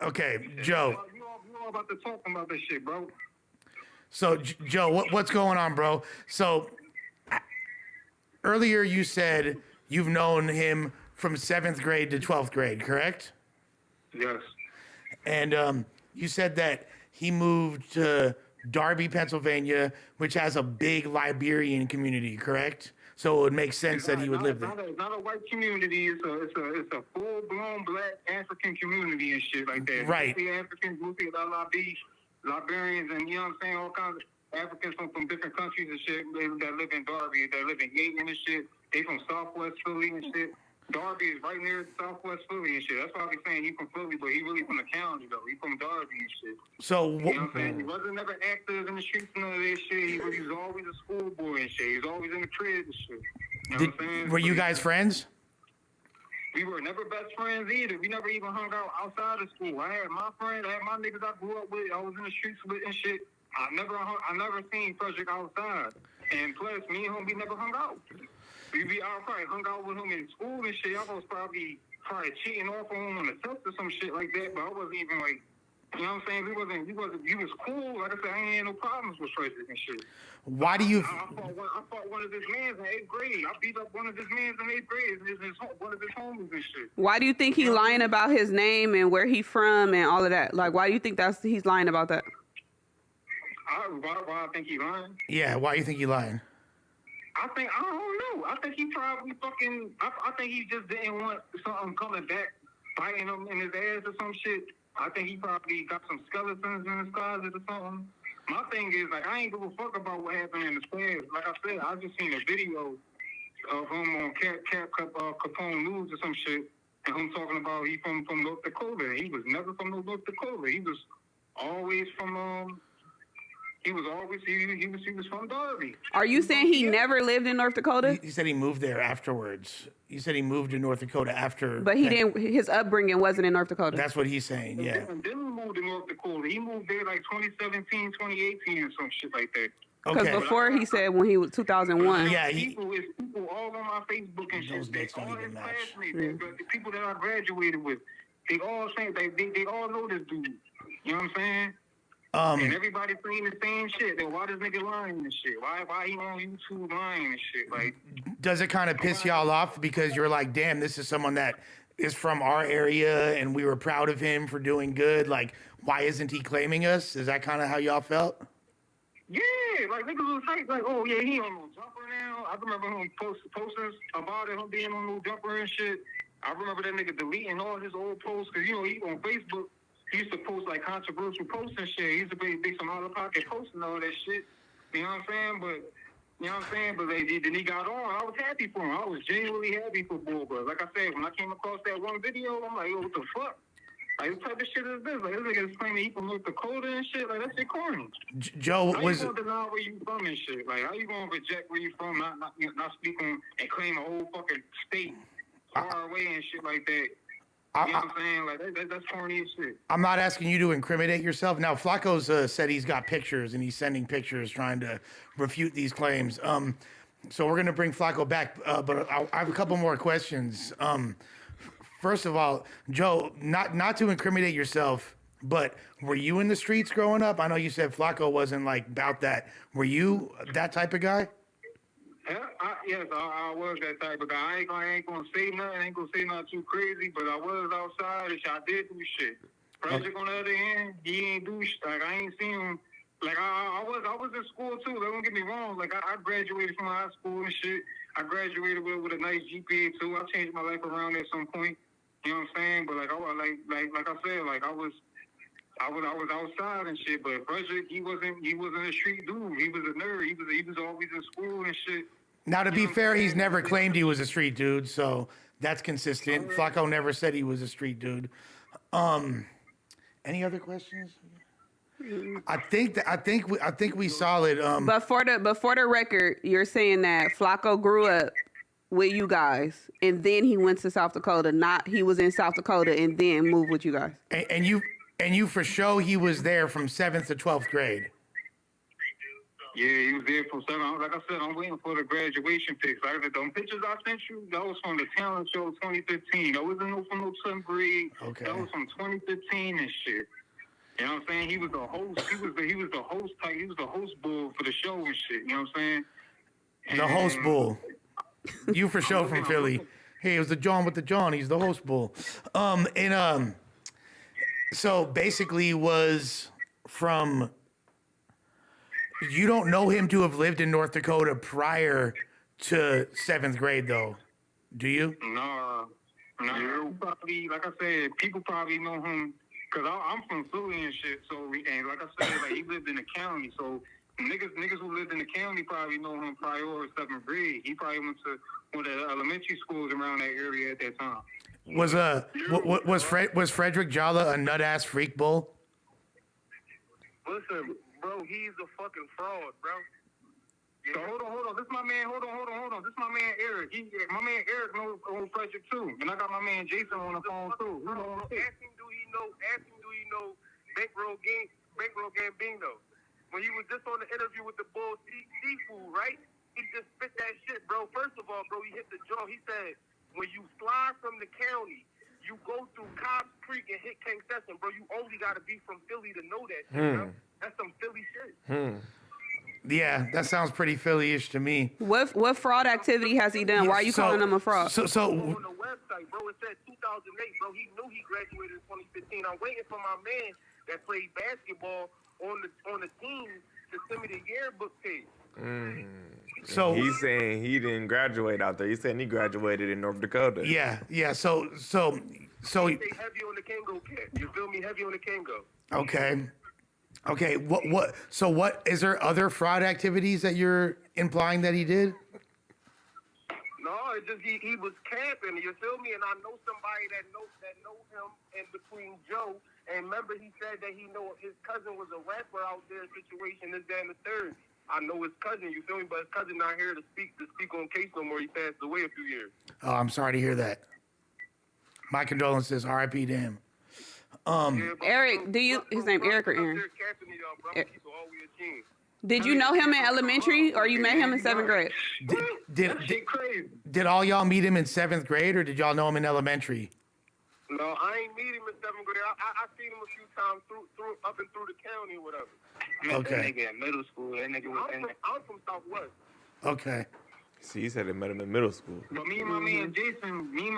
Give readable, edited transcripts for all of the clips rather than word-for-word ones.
Okay, Joe. You all about to talk about this shit, bro. So, Joe, what's going on, bro? So, earlier you said you've known him from 7th grade to 12th grade, correct? Yes. And you said that he moved to Darby, Pennsylvania, which has a big Liberian community, correct? So it would make sense that he would live there. It's not a white community. It's a full blown black African community and shit like that. Right. The Africans, Liberians, and you know what I'm saying, all kinds of Africans from different countries and shit that live in Darby, that live in Yaden and shit. They from Southwest Philly and shit. Darby is right near Southwest Philly and shit. That's why I be saying he from Philly, but he really from the county though. He from Darby and shit. So you know what I'm saying? He wasn't never active in the streets and none of that shit. He was always a schoolboy and shit. He was always in the crib and shit. You know what I'm saying? Were you guys friends? We were never best friends either. We never even hung out outside of school. I had my friends, I had my niggas I grew up with. I was in the streets with and shit. I never seen Frederick outside. And plus, me and him, we never hung out. I probably hung out with him in school and shit. I was probably cheating off on him on the test or some shit like that. But I wasn't even like, you know what I'm saying? He was cool. Like I said, I ain't had no problems with Frederick and shit. Why do you? I fought one of his mans in 8th grade. I beat up one of his mans in 8th grade. One of his homies and shit. Why do you think he lying about his name and where he from and all of that? Like, why do you think he's lying about that? Why I think he lying? Yeah, why do you think he lying? I don't know. I think he probably I think he just didn't want something coming back, biting him in his ass or some shit. I think he probably got some skeletons in his closet or something. My thing is, like, I ain't give a fuck about what happened in his past. Like I said, I just seen a video of him on Capone News or some shit, and him talking about he from North Dakota. He was never from North Dakota. He was always from He was from Darby. Are you saying he never lived in North Dakota? He said he moved there afterwards. He said he moved to North Dakota after. But he didn't. His upbringing wasn't in North Dakota. That's what he's saying. Yeah. He didn't move to North Dakota. He moved there like 2017, 2018, or some shit like that. Because Okay. before he said when he was 2001. Yeah, people all on my Facebook and Those shit. dates don't All even his match. classmates, the people that I graduated with, they all saying they all know this dude. You know what I'm saying? And everybody saying the same shit. Then why this nigga lying and shit? Why he on YouTube lying and shit? Like, Does it kind of piss y'all off because you're like, damn, this is someone that is from our area and we were proud of him for doing good. Like, why isn't he claiming us? Is that kind of how y'all felt? yeah, like niggas was like, oh yeah, he on no jumper now. I remember him posters about it, him being on no jumper and shit. I remember that nigga deleting all his old posts because, you know, he on Facebook. He used to post like controversial posts and shit. He used to be some out of pocket posts and all that shit. You know what I'm saying? But then he got on. I was happy for him. I was genuinely happy for Bull. But like I said, when I came across that one video, I'm like, yo, what the fuck? Like, what type of shit is this? Like, this nigga is claiming he from North Dakota and shit. Like, that shit corny. Joe, How was you gonna deny where you from and shit? Like, how you gonna reject where you from, not speak on and claim a whole fucking state far away and shit like that? You know what I'm saying? Like, that's corny as shit. I'm not asking you to incriminate yourself. Now, Flakko's said he's got pictures and he's sending pictures trying to refute these claims. So we're going to bring Flakko back, but I have a couple more questions. First of all, Joe, not to incriminate yourself, but were you in the streets growing up? I know you said Flakko wasn't like about that. Were you that type of guy? Yes, I was that type of guy. I ain't gonna say nothing. I ain't gonna say nothing too crazy, but I was outside and I did do shit. Frederick, on the other hand, he ain't do shit. Like, I ain't seen him. Like, I was in school too. Don't get me wrong. Like, I graduated from high school and shit. I graduated with a nice GPA too. I changed my life around at some point. You know what I'm saying? But like I said, like I was outside and shit. But Frederick, he wasn't a street dude. He was a nerd. He was always in school and shit. Now, to be fair, he's never claimed he was a street dude, so that's consistent. Flakko never said he was a street dude. Any other questions? I think we solid. But for the record, you're saying that Flakko grew up with you guys, and then he went to South Dakota. Not he was in South Dakota and then moved with you guys. And you for sure he was there from 7th to 12th grade. Yeah, he was there for 7. Like I said, I'm waiting for the graduation pics. Like I said, them pictures I sent you, that was from the talent show 2015. That wasn't no from no 10th grade. Okay. That was from 2015 and shit. You know what I'm saying? He was the host. He was the host type. He was the host bull for the show and shit. You know what I'm saying? The host bull. You for sure from Philly. Hey, it was the John with the John. He's the host bull. So basically was from. You don't know him to have lived in North Dakota prior to 7th grade, though, do you? No. Probably, like I said, people probably know him because I'm from Philly and shit. So, and like I said, like he lived in the county. So niggas who lived in the county probably know him prior to 7th grade. He probably went to one of the elementary schools around that area at that time. Was Frederick Jalla a nut ass freak bull? Listen, bro, he's a fucking fraud, bro. So hold on. This my man. Hold on. This my man Eric. My man Eric knows Frederick too, and I got my man Jason on the phone too. Ask him, do he know Bankroll Gambino? When he was just on the interview with the Bull Seafood, right? He just spit that shit, bro. First of all, bro, he hit the jaw. He said, when you slide from the county, you go through Cobbs Creek and hit King Session, bro. You only got to be from Philly to know that shit, bro. That's some Philly shit. Yeah, that sounds pretty Philly-ish to me. What fraud activity has he done? Why are you calling him a fraud? So On the website, bro, it said 2008, bro. He knew he graduated in 2015. I'm waiting for my man that played basketball on the team to send me the yearbook page. So he's saying he didn't graduate out there. He's saying he graduated in North Dakota. yeah. So Stay heavy on the Kango kid. You feel me? Heavy on the Kango. okay. What is there other fraud activities that you're implying that he did? No, it's just he was camping. You feel me? And I know somebody that know him in between Joe. And remember, he said that he know his cousin was a rapper out there. Situation this, that, and the third. I know his cousin. You feel me? But his cousin not here to speak on case no more. He passed away a few years. Oh, I'm sorry to hear that. My condolences. R.I.P. to him. Eric, his name Eric or Aaron? Did you know him in elementary or you met him in 7th grade? Did all y'all meet him in 7th grade or did y'all know him in elementary? No, I ain't meet him in 7th grade. I seen him a few times through up and through the county or whatever. Okay. That nigga in middle school. That nigga was I'm from Southwest. Okay. See, he said he met him in middle school. But me and my man Jason, he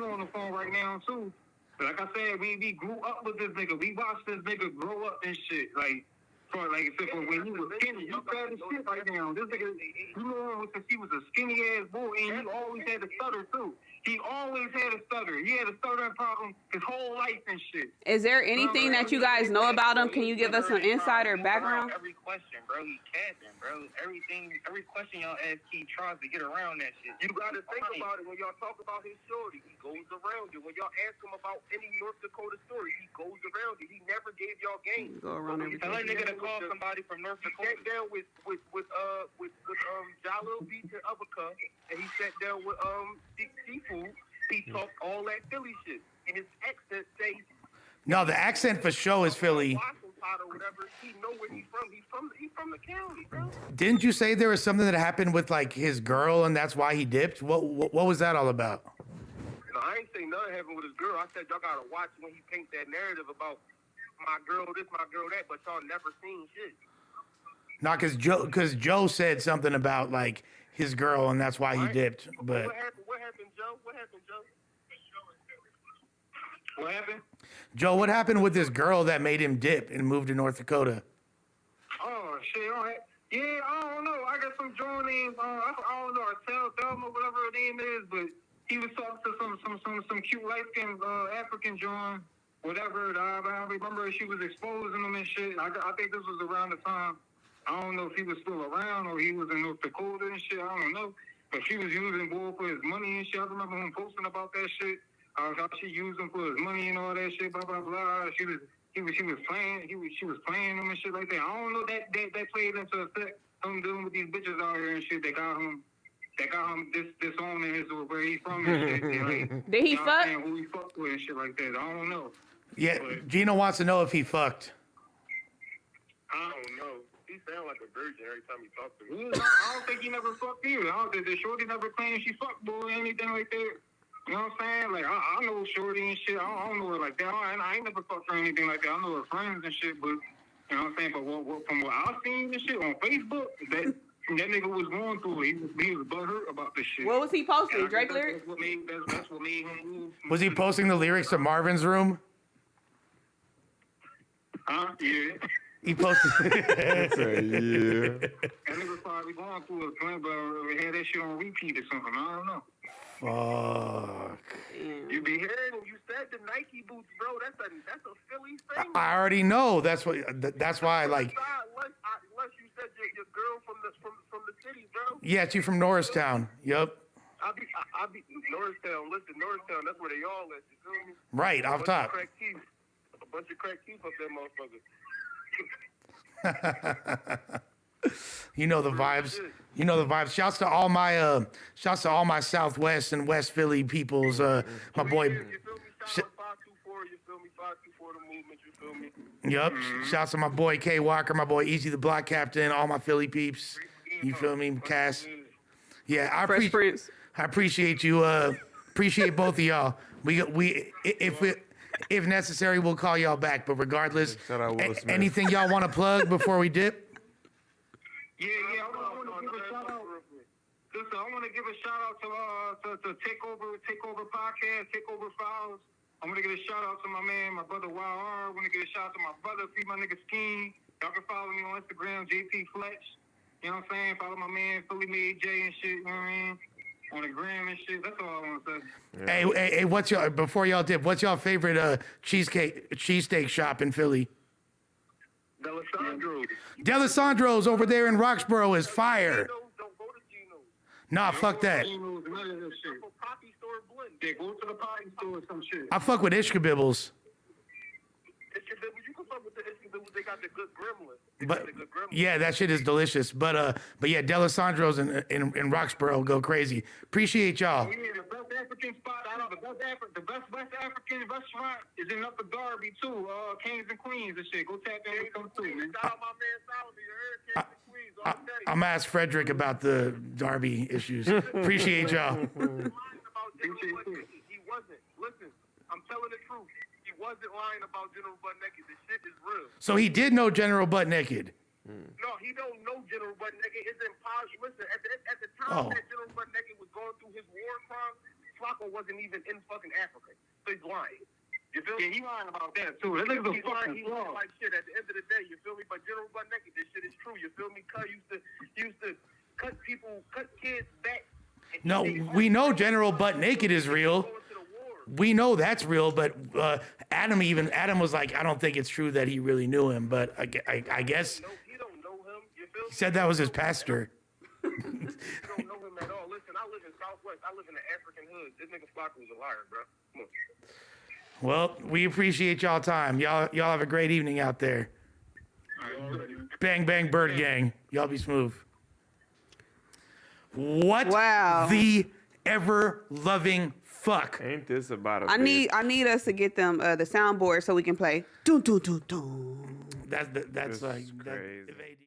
on the phone right now too. But like I said, we grew up with this nigga. We watched this nigga grow up and shit. Like except for when he was skinny. You fat as shit right now. This nigga, you know him since he was a skinny ass boy, and he always had a stutter too. He always had a stutter. He had a stuttering problem his whole life and shit. Is there anything that you guys know about him? Can you give us some insight or background? Every question, bro, he capping, bro. Every question y'all ask, he tries to get around that shit. You gotta think about it when y'all talk about his shorty. He goes around it. When y'all ask him about any North Dakota story, he goes around it. He never gave y'all game. Go around Tell that nigga to call somebody from North He Dakota. sat down with Jalil Beach and Uppercut, and he sat down with Seafood. He talked all that Philly shit, and his accent says. No, the accent for sure is Philly. Or whatever, he know where he's from. He's from the county, bro. Didn't you say there was something that happened with like his girl and that's why he dipped? What was that all about? No, I ain't say nothing happened with his girl. I said y'all gotta watch when he paint that narrative about my girl this, my girl that, but y'all never seen shit. Not because Joe said something about like his girl and that's why he dipped. But What happened, Joe? What happened? Joe, what happened with this girl that made him dip and move to North Dakota? Oh shit! All right. Yeah, I don't know. I got some joint names. I don't know. Thelma, whatever her name is, but he was talking to some cute light skinned African joint, whatever. I remember she was exposing him and shit. I think this was around the time. I don't know if he was still around or he was in North Dakota and shit. I don't know. But she was using boy for his money and shit. I remember him posting about that shit. How she used him for his money and all that shit. Blah blah blah. She was playing. She was playing him and shit like that. I don't know that played into effect. Him dealing with these bitches out here and shit. They got him disowning his where he's from and shit. Like, Did he fuck? Who he fucked with and shit like that. I don't know. Yeah, But Gino wants to know if he fucked. I don't know. He sound like a virgin every time he talks to me. I don't think he never fucked either. I don't think the shorty never claimed she fucked boy or anything like that. You know what I'm saying? Like, I know shorty and shit. I don't know her like that. I ain't never fucked her or anything like that. I know her friends and shit, but, you know what I'm saying? But from what I've seen and shit on Facebook, that nigga was going through it. He was butthurt about this shit. What was he posting? Drake lyrics? That's what made him move. Was he posting the lyrics to Marvin's Room? Huh? Yeah. He posted. Yeah. That nigga probably going through it, but we had that shit on repeat or something. I don't know. Fuck. You be hearing him. You said the Nike boots, bro. That's a Philly thing. I already know. That's why I like. Unless you said your girl from the city, bro. Yeah, she from Norristown. Yup. I be Norristown. Listen, Norristown. That's where they all at. You feel me? Right off top. A bunch of crack teeth up there, motherfucker. You know the vibes. You know the vibes. Shouts to all my Southwest and West Philly peoples. My boy. You feel me? Shout out 524. You feel me? 524 the movement. You feel me? Yup. Shouts to my boy K Walker, my boy Easy the Block Captain, all my Philly peeps. You feel me, Cass? Yeah, I Fresh Prince. appreciate you. Appreciate both of y'all. If necessary, we'll call y'all back. But regardless, Shout out Will Smith. anything y'all want to plug before we dip? Yeah. I want to give a shout out. Listen, I want to give a shout out to Takeover Podcast, Takeover Files. I want to give a shout out to my man, my brother Wild R. I want to give a shout out to my brother, Free My Nigga Scheme. Y'all can follow me on Instagram, JP Fletch. You know what I'm saying? Follow my man, Philly Made J and shit. You know what I mean? On the gram and shit. That's all I want to say. Hey, what's your before y'all dip? What's y'all favorite cheesesteak shop in Philly? Delisandro's over there in Roxborough is fire. Don't go to Gino's. Nah, fuck that. None of this shit. Go Poppy store blend. Yeah, go to the potty store or some shit. I fuck with Ishkabibbles. You can fuck with the Ishkabibbles. They got the good gremlin. But yeah, that shit is delicious. But yeah, Delisandro's in Roxborough go crazy. Appreciate y'all. Yeah, the best African spot, the best West African restaurant is in Upper Darby too. Kings and Queens and shit. Go tap in and come through, man. Shout out my man Solomon. You heard? Kings and Queens all day. I'm gonna ask Frederick about the Darby issues. Appreciate y'all. He wasn't. Listen, I'm telling the truth. He wasn't lying about General Butt Naked. This shit is real. So he did know General Butt Naked. No, he don't know General Butt Naked. It's impossible. Listen, at the time that General Butt Naked was going through his war crimes, Flakko wasn't even in fucking Africa. So he's lying. You feel me? Yeah, he lying about that too. That nigga's a He's lying. fucking He's lying fraud. like shit at the end of the day. You feel me? But General Butt Naked, this shit is true. You feel me? Cuz used to cut kids back. No, we know General Butt Naked is real. Going to the war. We know that's real, but Adam was like, I don't think it's true that he really knew him. But I guess No, he don't know him. You feel me? he said that was his pastor. You don't know him at all. Listen, I live in Southwest. I live in the African hood. This nigga Flakko was a liar, bro. Come on. Well, we appreciate y'all time. Y'all have a great evening out there. Bang bang bird gang. Y'all be smooth. What Wow. the ever loving fuck? Ain't this about a I bitch? need us to get them the soundboard so we can play. Dun, dun, dun, dun. That's This like is that, crazy. if AD